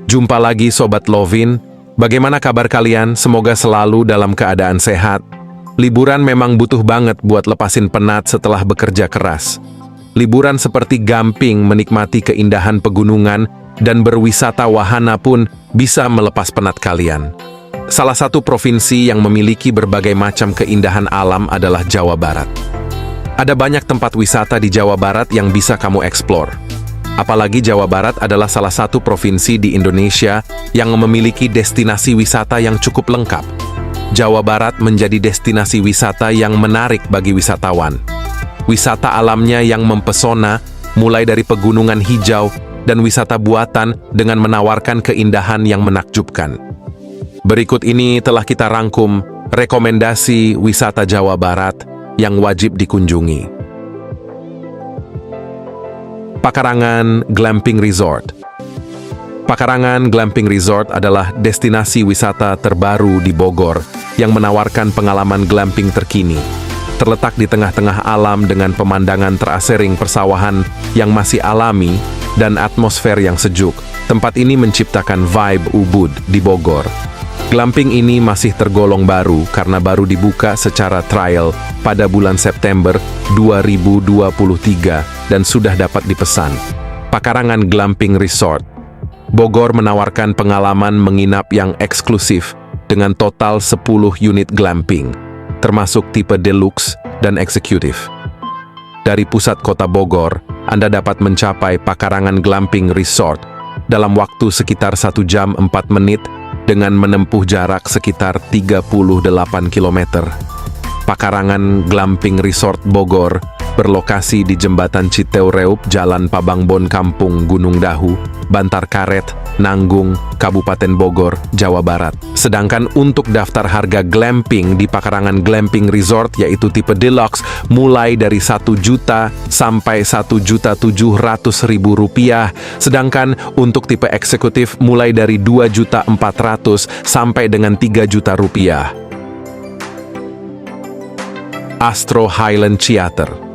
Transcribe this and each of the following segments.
Jumpa lagi Sobat Lovin, bagaimana kabar kalian? Semoga selalu dalam keadaan sehat. Liburan memang butuh banget buat lepasin penat setelah bekerja keras. Liburan seperti gamping menikmati keindahan pegunungan dan berwisata wahana pun bisa melepas penat kalian. Salah satu provinsi yang memiliki berbagai macam keindahan alam adalah Jawa Barat. Ada banyak tempat wisata di Jawa Barat yang bisa kamu eksplor. Apalagi Jawa Barat adalah salah satu provinsi di Indonesia yang memiliki destinasi wisata yang cukup lengkap. Jawa Barat menjadi destinasi wisata yang menarik bagi wisatawan. Wisata alamnya yang mempesona, mulai dari pegunungan hijau dan wisata buatan dengan menawarkan keindahan yang menakjubkan. Berikut ini telah kita rangkum rekomendasi wisata Jawa Barat yang wajib dikunjungi. Pakarangan Glamping Resort. Pakarangan Glamping Resort adalah destinasi wisata terbaru di Bogor yang menawarkan pengalaman glamping terkini. Terletak di tengah-tengah alam dengan pemandangan terasering persawahan yang masih alami dan atmosfer yang sejuk, tempat ini menciptakan vibe Ubud di Bogor. Glamping ini masih tergolong baru karena baru dibuka secara trial pada bulan September 2023 dan sudah dapat dipesan. Pakarangan Glamping Resort. Bogor menawarkan pengalaman menginap yang eksklusif dengan total 10 unit glamping, termasuk tipe deluxe dan eksekutif. Dari pusat kota Bogor, Anda dapat mencapai Pakarangan Glamping Resort dalam waktu sekitar 1 jam 4 menit dengan menempuh jarak sekitar 38 km. Pakarangan Glamping Resort Bogor berlokasi di Jembatan Citeureub, Jalan Pabangbon Kampung Gunung Dahu, Bantar Karet, Nanggung, Kabupaten Bogor, Jawa Barat. Sedangkan untuk daftar harga glamping di Pakarangan Glamping Resort yaitu tipe deluxe mulai dari 1 juta sampai 1.700.000 rupiah, sedangkan untuk tipe eksekutif mulai dari 2.400.000 sampai dengan 3 juta rupiah. Astro Highland Theater.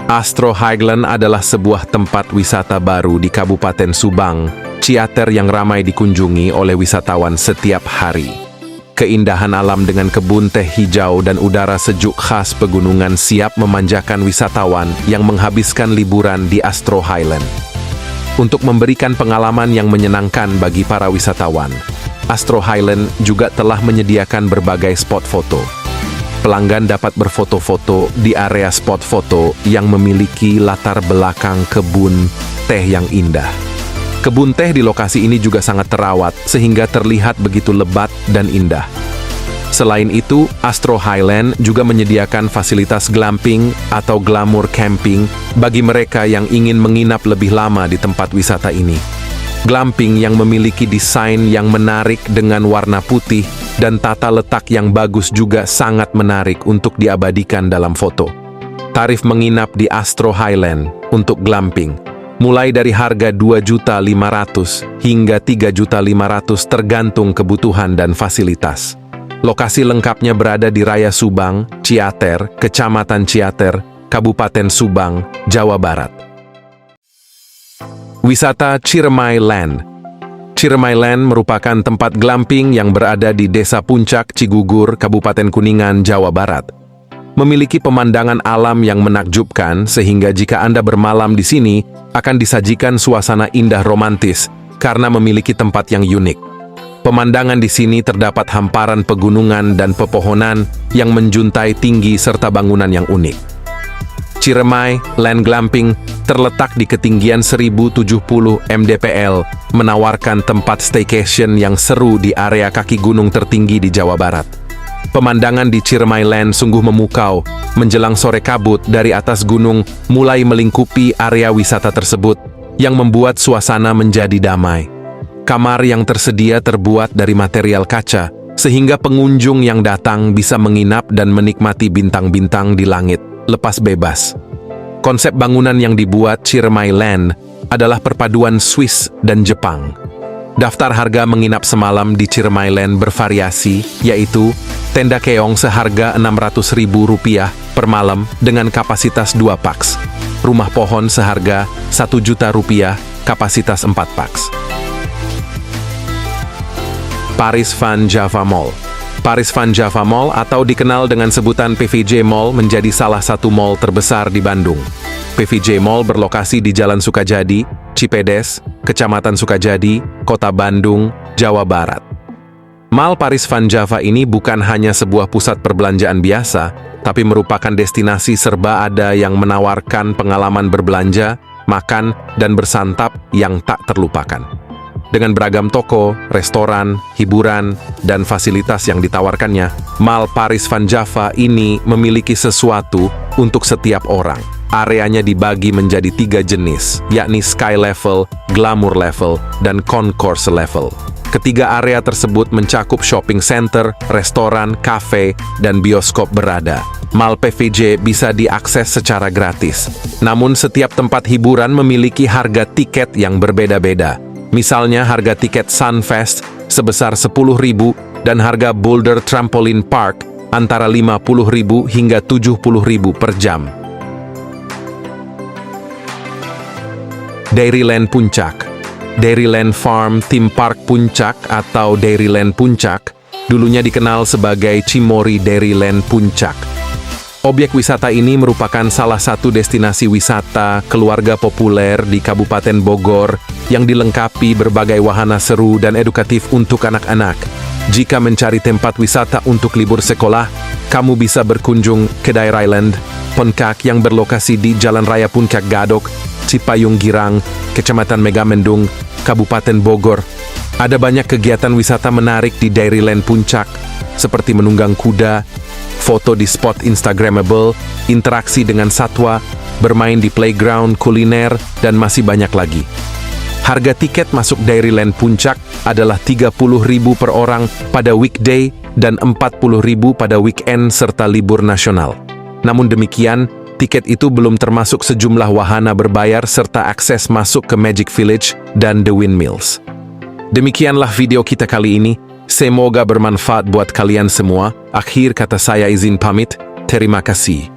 Astro Highland adalah sebuah tempat wisata baru di Kabupaten Subang, Ciater yang ramai dikunjungi oleh wisatawan setiap hari. Keindahan alam dengan kebun teh hijau dan udara sejuk khas pegunungan siap memanjakan wisatawan yang menghabiskan liburan di Astro Highland. Untuk memberikan pengalaman yang menyenangkan bagi para wisatawan, Astro Highland juga telah menyediakan berbagai spot foto. Pelanggan dapat berfoto-foto di area spot foto yang memiliki latar belakang kebun teh yang indah. Kebun teh di lokasi ini juga sangat terawat, sehingga terlihat begitu lebat dan indah. Selain itu, Astro Highland juga menyediakan fasilitas glamping atau glamour camping bagi mereka yang ingin menginap lebih lama di tempat wisata ini. Glamping yang memiliki desain yang menarik dengan warna putih dan tata letak yang bagus juga sangat menarik untuk diabadikan dalam foto. Tarif menginap di Astro Highland untuk glamping mulai dari harga 2.500.000 hingga 3.500.000 tergantung kebutuhan dan fasilitas. Lokasi lengkapnya berada di Raya Subang, Ciater, Kecamatan Ciater, Kabupaten Subang, Jawa Barat. Wisata Ciremai Land. Ciremai Land merupakan tempat glamping yang berada di Desa Puncak, Cigugur, Kabupaten Kuningan, Jawa Barat. Memiliki pemandangan alam yang menakjubkan sehingga jika Anda bermalam di sini akan disajikan suasana indah romantis karena memiliki tempat yang unik. Pemandangan di sini terdapat hamparan pegunungan dan pepohonan yang menjuntai tinggi serta bangunan yang unik. Ciremai Land Glamping terletak di ketinggian 1070 mdpl, menawarkan tempat staycation yang seru di area kaki gunung tertinggi di Jawa Barat. Pemandangan di Ciremai Land sungguh memukau, menjelang sore kabut dari atas gunung mulai melingkupi area wisata tersebut, yang membuat suasana menjadi damai. Kamar yang tersedia terbuat dari material kaca, sehingga pengunjung yang datang bisa menginap dan menikmati bintang-bintang di langit lepas bebas. Konsep bangunan yang dibuat Ciremai Land adalah perpaduan Swiss dan Jepang. Daftar harga menginap semalam di Ciremai Land bervariasi, yaitu tenda keong seharga Rp600.000 per malam dengan kapasitas 2 paks, rumah pohon seharga Rp1 juta kapasitas 4 pax. Paris Van Java Mall. Paris Van Java Mall atau dikenal dengan sebutan PVJ Mall menjadi salah satu mall terbesar di Bandung. PVJ Mall berlokasi di Jalan Sukajadi, Cipedes, Kecamatan Sukajadi, Kota Bandung, Jawa Barat. Mall Paris Van Java ini bukan hanya sebuah pusat perbelanjaan biasa, tapi merupakan destinasi serba ada yang menawarkan pengalaman berbelanja, makan, dan bersantap yang tak terlupakan. Dengan beragam toko, restoran, hiburan, dan fasilitas yang ditawarkannya, Mall Paris Van Java ini memiliki sesuatu untuk setiap orang. Areanya dibagi menjadi 3 jenis, yakni Sky Level, Glamour Level, dan Concourse Level. Ketiga area tersebut mencakup shopping center, restoran, kafe, dan bioskop berada. Mall PVJ bisa diakses secara gratis. Namun setiap tempat hiburan memiliki harga tiket yang berbeda-beda. Misalnya harga tiket Sunfest sebesar 10.000 dan harga Boulder Trampoline Park antara 50.000 hingga 70.000 per jam. Dairyland Puncak. Dairyland Farm Theme Park Puncak atau Dairyland Puncak dulunya dikenal sebagai Cimory Dairyland Puncak. Objek wisata ini merupakan salah satu destinasi wisata keluarga populer di Kabupaten Bogor yang dilengkapi berbagai wahana seru dan edukatif untuk anak-anak. Jika mencari tempat wisata untuk libur sekolah, kamu bisa berkunjung ke Dairyland Puncak yang berlokasi di Jalan Raya Puncak Gadok, Cipayung Girang, Kecamatan Megamendung, Kabupaten Bogor. Ada banyak kegiatan wisata menarik di Dairyland Puncak, seperti menunggang kuda, foto di spot Instagramable, interaksi dengan satwa, bermain di playground, kuliner, dan masih banyak lagi. Harga tiket masuk Dairyland Puncak adalah 30.000 per orang pada weekday dan 40.000 pada weekend serta libur nasional. Namun demikian, tiket itu belum termasuk sejumlah wahana berbayar serta akses masuk ke Magic Village dan The Windmills. Demikianlah video kita kali ini. Semoga bermanfaat buat kalian semua. Akhir kata saya izin pamit. Terima kasih.